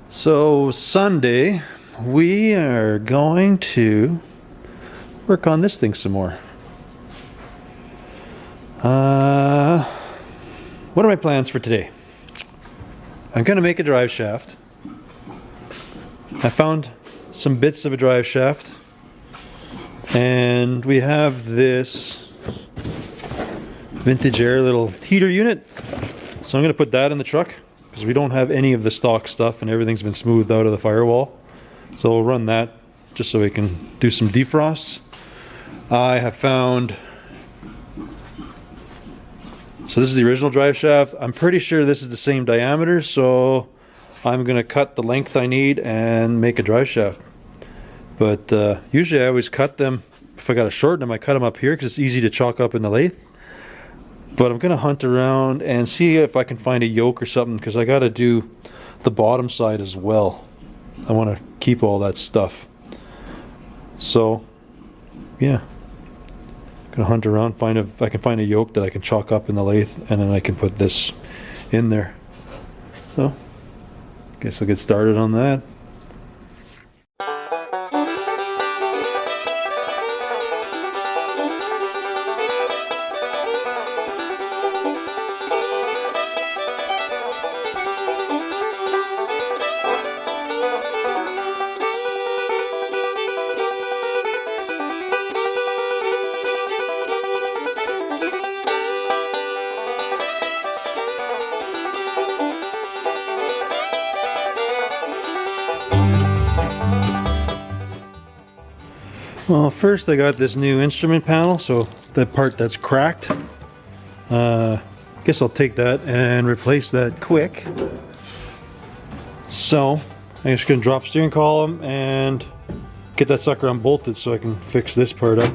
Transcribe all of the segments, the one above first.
So Sunday, we are going to work on this thing some more. What are my plans for today? I'm going to make a drive shaft. I found some bits of a drive shaft, and we have this vintage air little heater unit. So I'm going to put that in the truck because we don't have any of the stock stuff and everything's been smoothed out of the firewall. So we'll run that just so we can do some defrosts. I have found, so this is the original drive shaft. I'm pretty sure this is the same diameter, so I'm going to cut the length I need and make a drive shaft. But usually I always cut them, if I got to shorten them, I cut them up here because it's easy to chalk up in the lathe. But I'm going to hunt around and see if I can find a yoke or something, because I got to do the bottom side as well. I want to keep all that stuff. So, yeah. I'm going to hunt around, find if I can find a yoke that I can chalk up in the lathe, and then I can put this in there. So, guess I'll get started on that. Well, first I got this new instrument panel, so the part that's cracked, guess I'll take that and replace that quick. So I'm just going to drop steering column and get that sucker unbolted so I can fix this part up.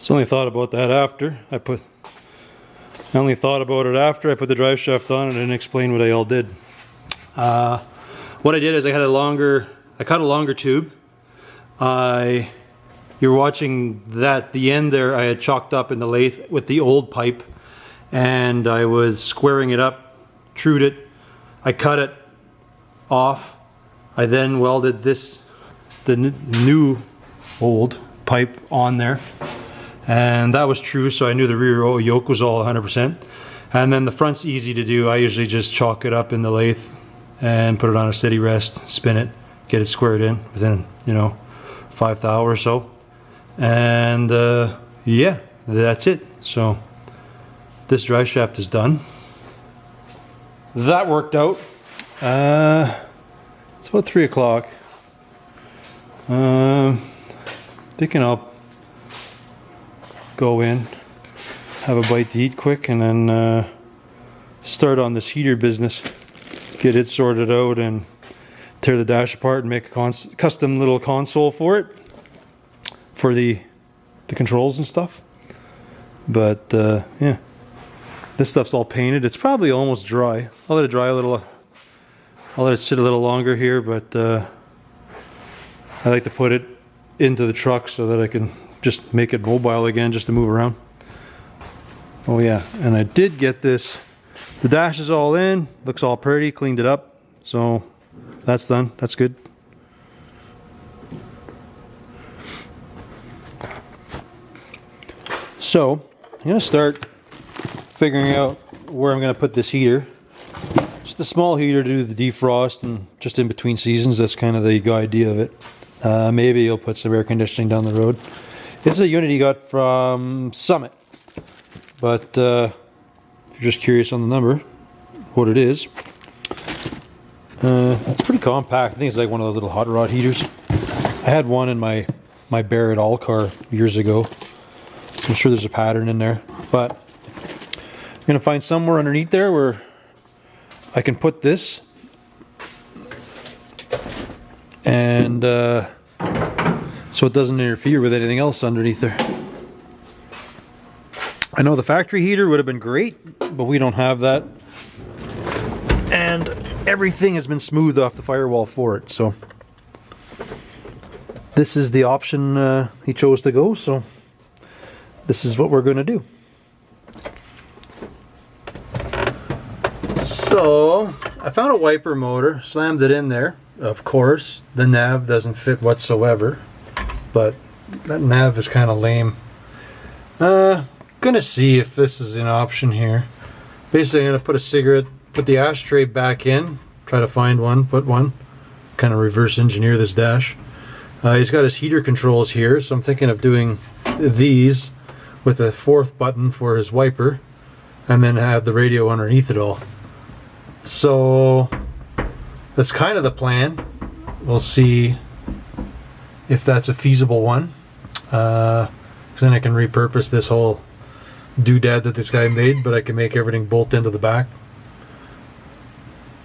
I only thought about that after I put the drive shaft on and didn't explain what I all did. What I did is I cut a longer tube. You're watching that, the end there I had chalked up in the lathe with the old pipe, and I was squaring it up, trued it, I cut it off. I then welded the new old pipe on there. And that was true, so I knew the rear yoke was all 100%. And then the front's easy to do. I usually just chalk it up in the lathe and put it on a steady rest, spin it, get it squared in within, 5 thou or so. And yeah, that's it. So this drive shaft is done. That worked out. It's about 3 o'clock. Thinking I'll go in, have a bite to eat quick, and then start on this heater business. Get it sorted out and tear the dash apart and make a custom little console for it, for the the controls and stuff. But yeah, this stuff's all painted. It's probably almost dry. I'll let it dry a little. I'll let it sit a little longer here, but I like to put it into the truck so that I can just make it mobile again, just to move around. Oh yeah, and I did get this. The dash is all in, looks all pretty, cleaned it up. So that's done, that's good. So I'm gonna start figuring out where I'm gonna put this heater. Just a small heater to do the defrost and just in between seasons. That's kind of the idea of it. Maybe you'll put some air conditioning down the road. It's a unit he got from Summit, but if you're just curious on the number, what it is, it's pretty compact. I think it's like one of those little hot rod heaters. I had one in my Barrett all car years ago. I'm sure there's a pattern in there, but I'm gonna find somewhere underneath there where I can put this, and so it doesn't interfere with anything else underneath there. I know the factory heater would have been great, but we don't have that, and everything has been smoothed off the firewall for it, so this is the option he chose to go, so this is what we're going to do. So I found a wiper motor, slammed it in there. Of course, the nav doesn't fit whatsoever, but that nav is kind of lame. Gonna see if this is an option here. Basically, I'm gonna put a cigarette, put the ashtray back in, try to find one, put one, kind of reverse engineer this dash. He's got his heater controls here, so I'm thinking of doing these with a fourth button for his wiper, and then have the radio underneath it all. So that's kind of the plan. We'll see if that's a feasible one. Then I can repurpose this whole doodad that this guy made, but I can make everything bolt into the back.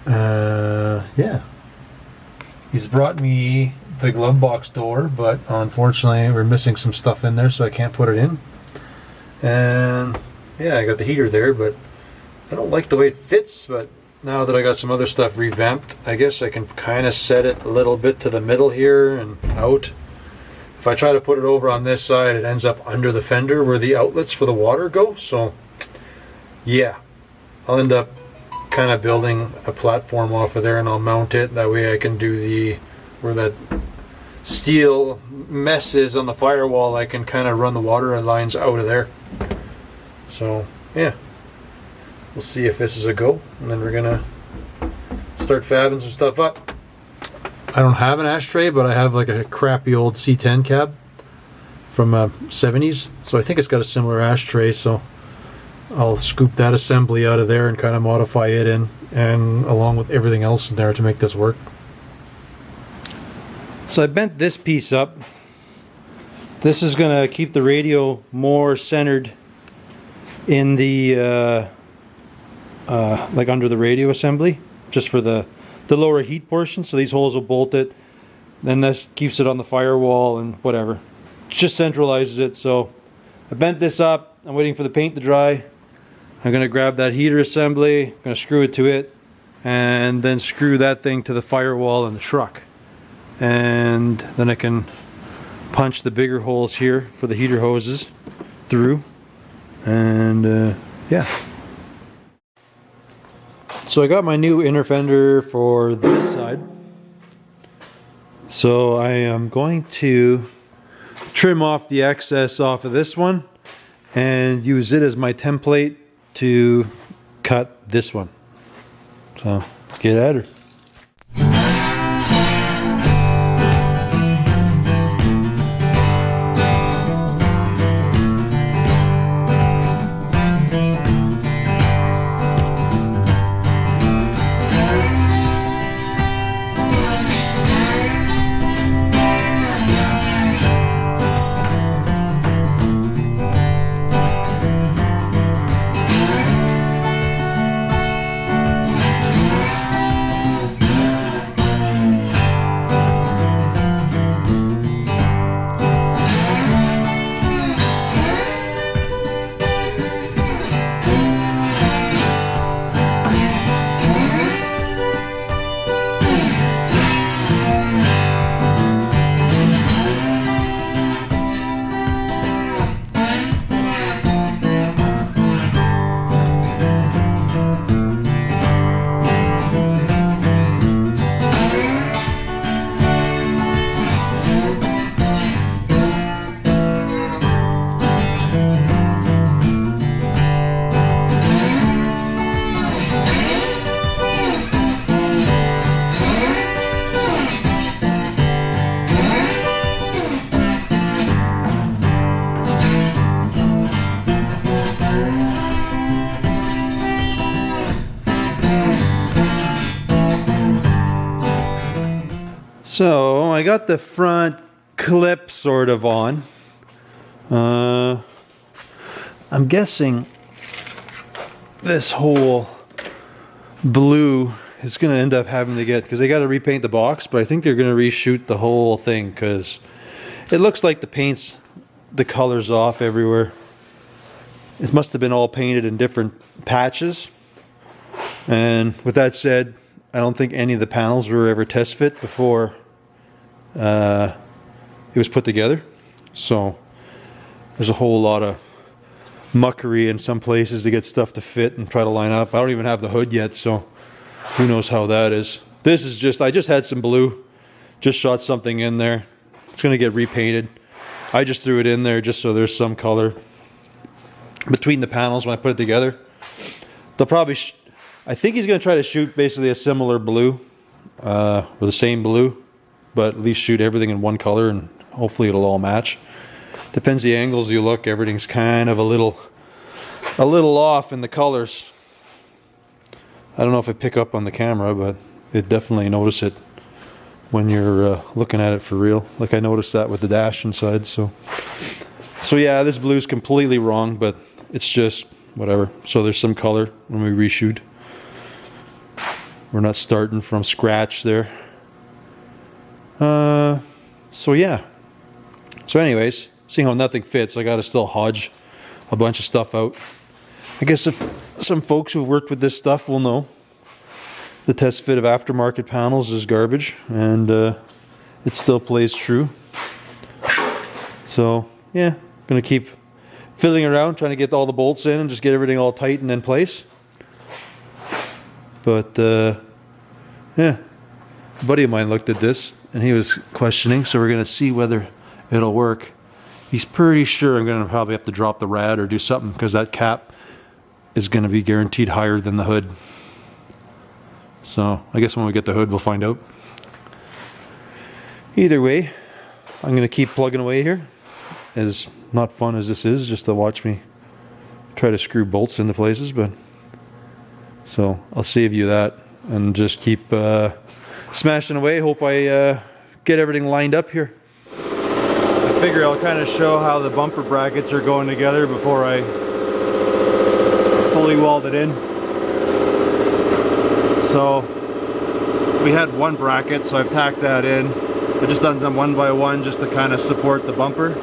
Yeah. He's brought me the glove box door, but unfortunately we're missing some stuff in there, so I can't put it in. And yeah, I got the heater there, but I don't like the way it fits. But now that I got some other stuff revamped, I guess I can kind of set it a little bit to the middle here and out. If I try to put it over on this side, it ends up under the fender where the outlets for the water go. So yeah, I'll end up kind of building a platform off of there, and I'll mount it. That way I can do the, where that steel mess is on the firewall, I can kind of run the water lines out of there. So yeah, we'll see if this is a go, and then we're gonna start fabbing some stuff up. I don't have an ashtray, but I have like a crappy old C10 cab from 70s, so I think it's got a similar ashtray, so I'll scoop that assembly out of there and kind of modify it in, and along with everything else in there to make this work. So I bent this piece up. This is going to keep the radio more centered in the like under the radio assembly, just for the lower heat portion. So these holes will bolt it, then this keeps it on the firewall and whatever, just centralizes it. So I bent this up. I'm waiting for the paint to dry. I'm going to grab that heater assembly, I'm going to screw it to it, and then screw that thing to the firewall in the truck. And then I can punch the bigger holes here for the heater hoses through, and yeah. So I got my new inner fender for this side, so I am going to trim off the excess off of this one and use it as my template to cut this one. So get at her. So I got the front clip sort of on. I'm guessing this whole blue is going to end up having to get, because they got to repaint the box, but I think they're going to reshoot the whole thing because it looks like the paint's, the color's off everywhere. It must have been all painted in different patches. And with that said, I don't think any of the panels were ever test fit before it was put together. So there's a whole lot of muckery in some places to get stuff to fit and try to line up. I don't even have the hood yet, so who knows how that is. This is just, I just had some blue, just shot something in there. It's going to get repainted. I just threw it in there just so there's some color between the panels when I put it together. They'll probably, I think he's going to try to shoot basically a similar blue, or the same blue, but at least shoot everything in one color and hopefully it'll all match. Depends the angles you look, everything's kind of a little off in the colors. I don't know if I pick up on the camera, but it definitely notice it when you're looking at it for real. Like I noticed that with the dash inside. So yeah, this blue's completely wrong, but it's just whatever. So there's some color when we reshoot. We're not starting from scratch there. So yeah. So anyways, seeing how nothing fits, I gotta still hodge a bunch of stuff out. I guess if some folks who've worked with this stuff will know the test fit of aftermarket panels is garbage, and it still plays true. So yeah, gonna keep fiddling around trying to get all the bolts in and just get everything all tight and in place. But yeah, a buddy of mine looked at this and he was questioning, so we're gonna see whether it'll work. He's pretty sure I'm gonna probably have to drop the rad or do something, because that cap is gonna be guaranteed higher than the hood. So I guess when we get the hood we'll find out. Either way, I'm gonna keep plugging away here. As not fun as this is, just to watch me try to screw bolts into places, but so I'll save you that and just keep smashing away. Hope I get everything lined up here. I figure I'll kind of show how the bumper brackets are going together before I fully weld it in. So we had one bracket, so I've tacked that in. I've just done them one by one just to kind of support the bumper.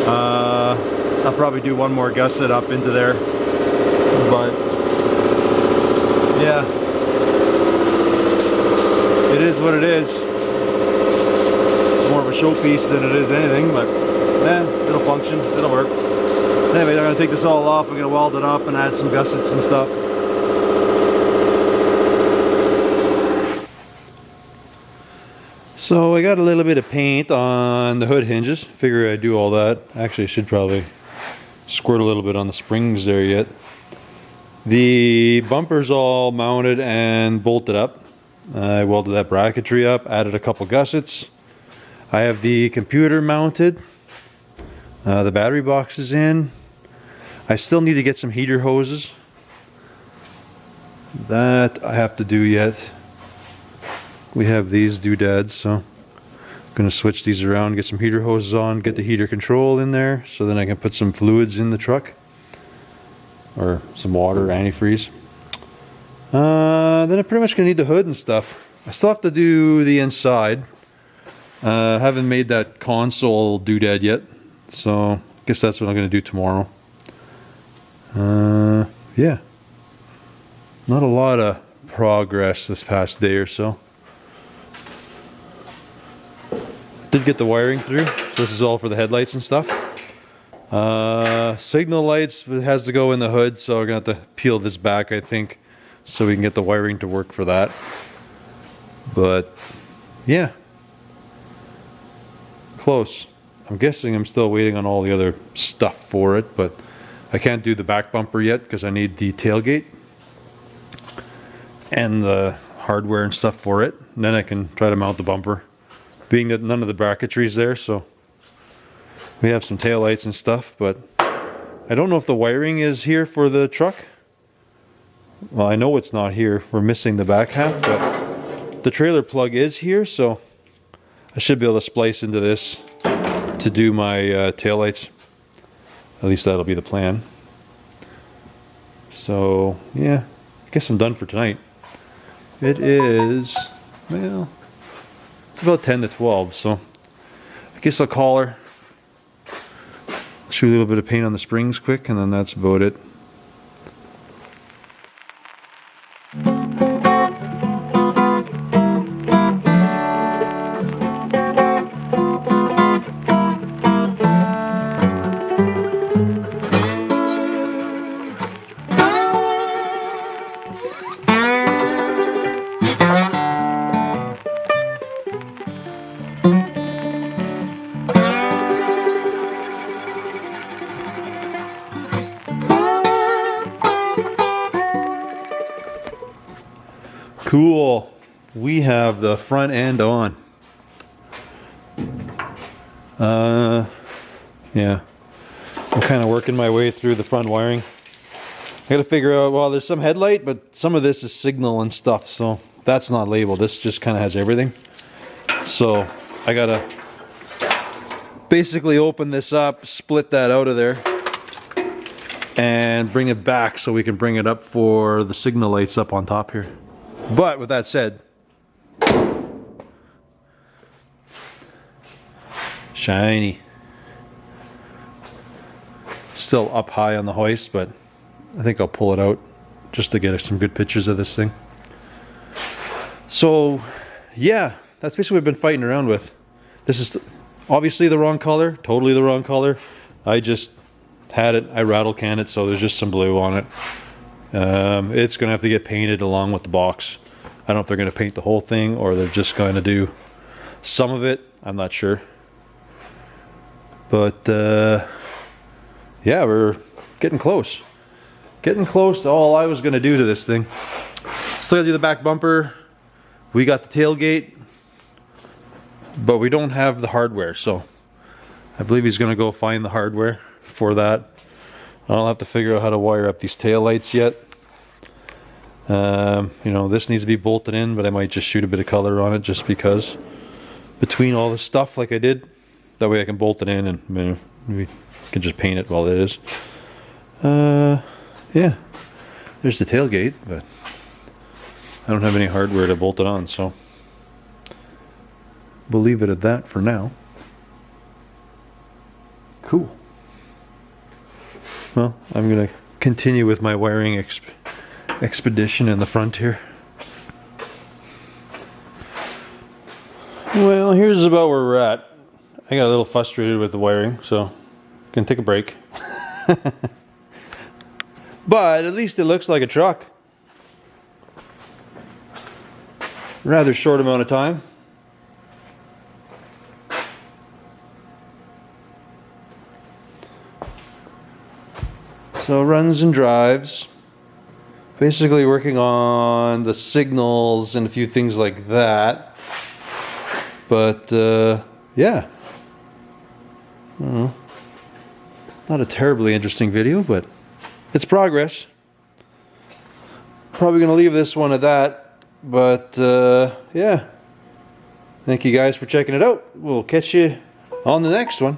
I'll probably do one more gusset up into there, but yeah, it is what it is. It's more of a showpiece than it is anything, but yeah, it'll function, it'll work. Anyway, I'm gonna take this all off. I'm gonna weld it up and add some gussets and stuff. So I got a little bit of paint on the hood hinges. Figure I'd do all that. Actually, I should probably squirt a little bit on the springs there yet. The bumper's all mounted and bolted up. I welded that bracketry up, added a couple gussets. I have the computer mounted. The battery box is in. I still need to get some heater hoses. That I have to do yet. We have these doodads, so I'm going to switch these around, get some heater hoses on, get the heater control in there, so then I can put some fluids in the truck, or some water, antifreeze. Then I'm pretty much going to need the hood and stuff. I still have to do the inside. Haven't made that console doodad yet, so I guess that's what I'm going to do tomorrow. Yeah, not a lot of progress this past day or so. Did get the wiring through, so this is all for the headlights and stuff. Signal lights has to go in the hood, so we're gonna have to peel this back, I think, so we can get the wiring to work for that. But yeah, close. I'm guessing I'm still waiting on all the other stuff for it, but I can't do the back bumper yet because I need the tailgate and the hardware and stuff for it, and then I can try to mount the bumper. Being that none of the bracketry's there, so we have some tail lights and stuff, but I don't know if the wiring is here for the truck. Well, I know it's not here. We're missing the back half, but the trailer plug is here, so I should be able to splice into this to do my taillights. At least that'll be the plan. So yeah, I guess I'm done for tonight. It is, well, it's about 10 to 12, so I guess I'll call her. Shoot a little bit of paint on the springs quick, and then that's about it. Cool. We have the front end on. Yeah. I'm kind of working my way through the front wiring. I gotta figure out, well, there's some headlight, but some of this is signal and stuff, so that's not labeled. This just kind of has everything. So I gotta basically open this up, split that out of there, and bring it back so we can bring it up for the signal lights up on top here. But with that said, shiny. Still up high on the hoist, but I think I'll pull it out just to get some good pictures of this thing. So yeah, that's basically what I've been fighting around with. This is obviously the wrong color, totally the wrong color. I just had it, I rattle canned it, so there's just some blue on it. It's gonna have to get painted along with the box. I don't know if they're gonna paint the whole thing or they're just going to do some of it. I'm not sure. But yeah, we're getting close. Getting close to all I was gonna do to this thing. Still gotta do the back bumper. We got the tailgate, but we don't have the hardware, so I believe he's gonna go find the hardware for that. I'll have to figure out how to wire up these tail lights yet. You know, this needs to be bolted in, but I might just shoot a bit of color on it just because. Between all the stuff like I did, that way I can bolt it in and, you know, we can just paint it while it is. Yeah, there's the tailgate, but I don't have any hardware to bolt it on, so we'll leave it at that for now. Cool. Well, I'm gonna continue with my wiring expedition in the front here. Well, here's about where we're at. I got a little frustrated with the wiring, so gonna take a break. But at least it looks like a truck. Rather short amount of time. So runs and drives. Basically working on the signals and a few things like that. But yeah. I don't know. Not a terribly interesting video, but it's progress. Probably gonna leave this one at that. But yeah. Thank you guys for checking it out. We'll catch you on the next one.